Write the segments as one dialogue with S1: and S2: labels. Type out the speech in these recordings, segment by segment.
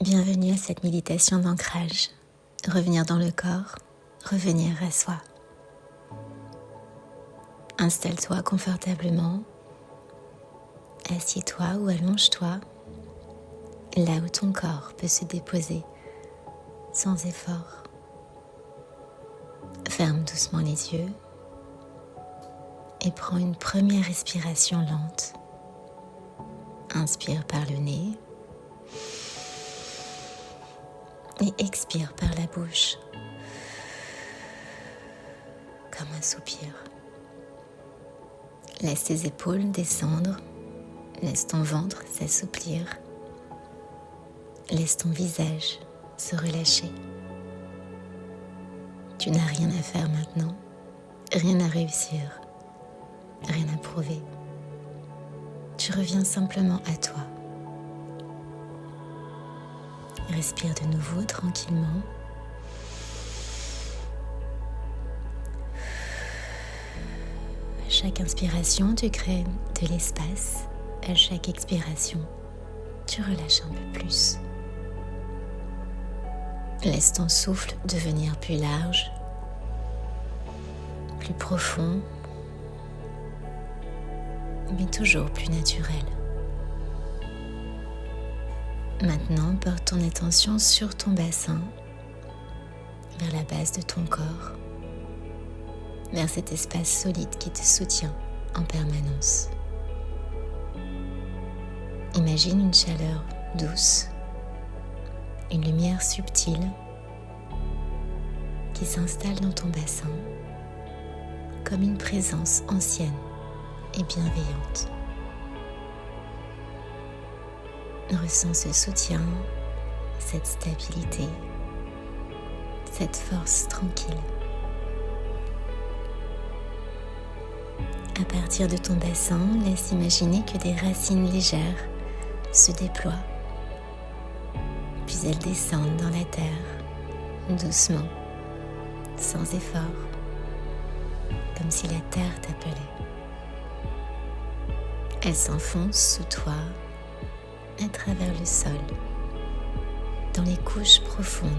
S1: Bienvenue à cette méditation d'ancrage. Revenir dans le corps, revenir à soi. Installe-toi confortablement. Assieds-toi ou allonge-toi là où ton corps peut se déposer sans effort. Ferme doucement les yeux et prends une première respiration lente. Inspire par le nez et expire par la bouche comme un soupir. Laisse tes épaules descendre, laisse ton ventre s'assouplir, laisse ton visage se relâcher. Tu n'as rien à faire maintenant, rien à réussir, rien à prouver. Tu reviens simplement à toi. Respire de nouveau tranquillement. À chaque inspiration, tu crées de l'espace. À chaque expiration, tu relâches un peu plus. Laisse ton souffle devenir plus large, plus profond, mais toujours plus naturel. Maintenant, porte ton attention sur ton bassin, vers la base de ton corps, vers cet espace solide qui te soutient en permanence. Imagine une chaleur douce, une lumière subtile qui s'installe dans ton bassin comme une présence ancienne et bienveillante. Ressens ce soutien, cette stabilité, cette force tranquille. À partir de ton bassin, laisse imaginer que des racines légères se déploient, puis elles descendent dans la terre, doucement, sans effort, comme si la terre t'appelait. Elles s'enfoncent sous toi, à travers le sol, dans les couches profondes,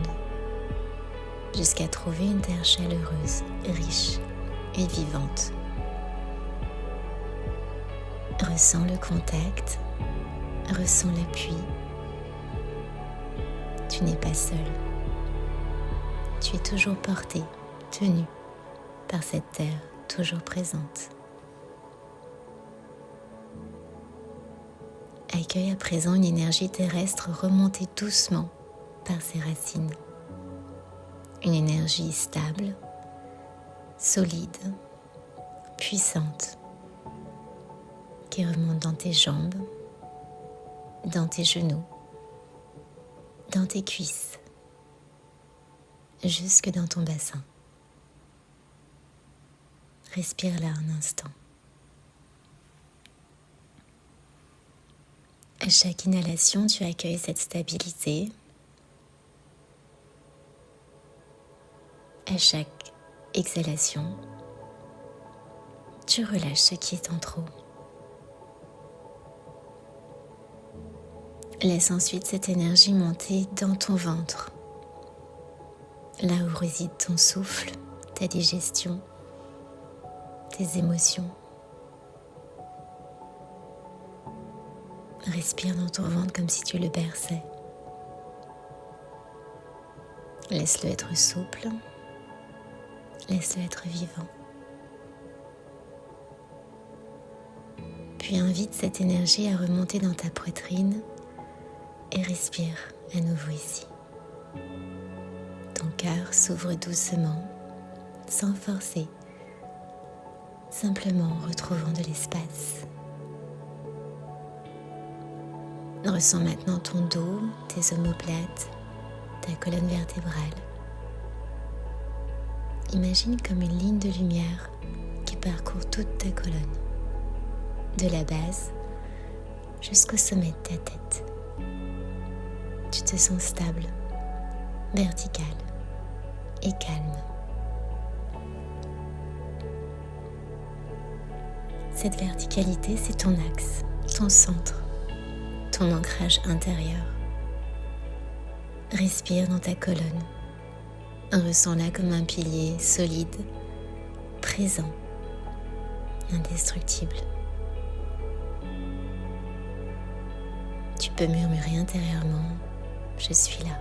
S1: jusqu'à trouver une terre chaleureuse, riche et vivante. Ressens le contact, ressens l'appui. Tu n'es pas seul. Tu es toujours porté, tenu par cette terre toujours présente. Accueille à présent une énergie terrestre remontée doucement par ses racines. Une énergie stable, solide, puissante, qui remonte dans tes jambes, dans tes genoux, dans tes cuisses, jusque dans ton bassin. Respire là un instant. À chaque inhalation, tu accueilles cette stabilité. À chaque exhalation, tu relâches ce qui est en trop. Laisse ensuite cette énergie monter dans ton ventre, là où réside ton souffle, ta digestion, tes émotions. Respire dans ton ventre comme si tu le berçais. Laisse-le être souple, laisse-le être vivant. Puis invite cette énergie à remonter dans ta poitrine et respire à nouveau ici. Ton cœur s'ouvre doucement, sans forcer, simplement en retrouvant de l'espace. Ressens maintenant ton dos, tes omoplates, ta colonne vertébrale. Imagine comme une ligne de lumière qui parcourt toute ta colonne, de la base jusqu'au sommet de ta tête. Tu te sens stable, vertical et calme. Cette verticalité, c'est ton axe, ton centre, ton ancrage intérieur. Respire dans ta colonne. Ressens-la comme un pilier solide, présent, indestructible. Tu peux murmurer intérieurement, je suis là,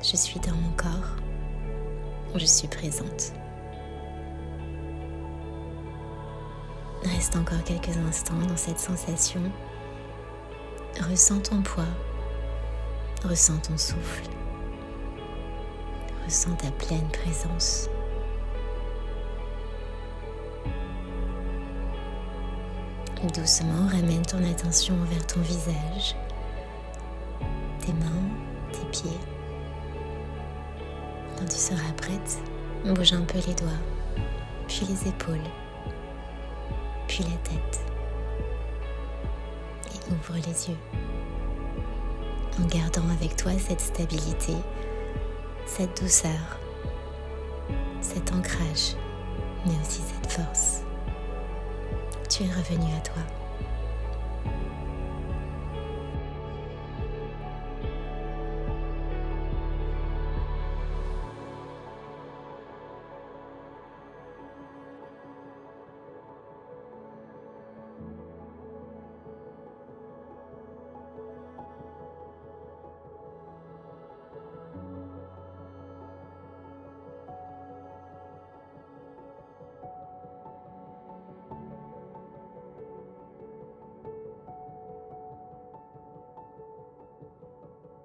S1: je suis dans mon corps, je suis présente. Reste encore quelques instants dans cette sensation. Ressens ton poids, ressens ton souffle, ressens ta pleine présence. Doucement, ramène ton attention vers ton visage, tes mains, tes pieds. Quand tu seras prête, bouge un peu les doigts, puis les épaules, puis la tête. Et ouvre les yeux, en gardant avec toi cette stabilité, cette douceur, cet ancrage, mais aussi cette force. Tu es revenu à toi.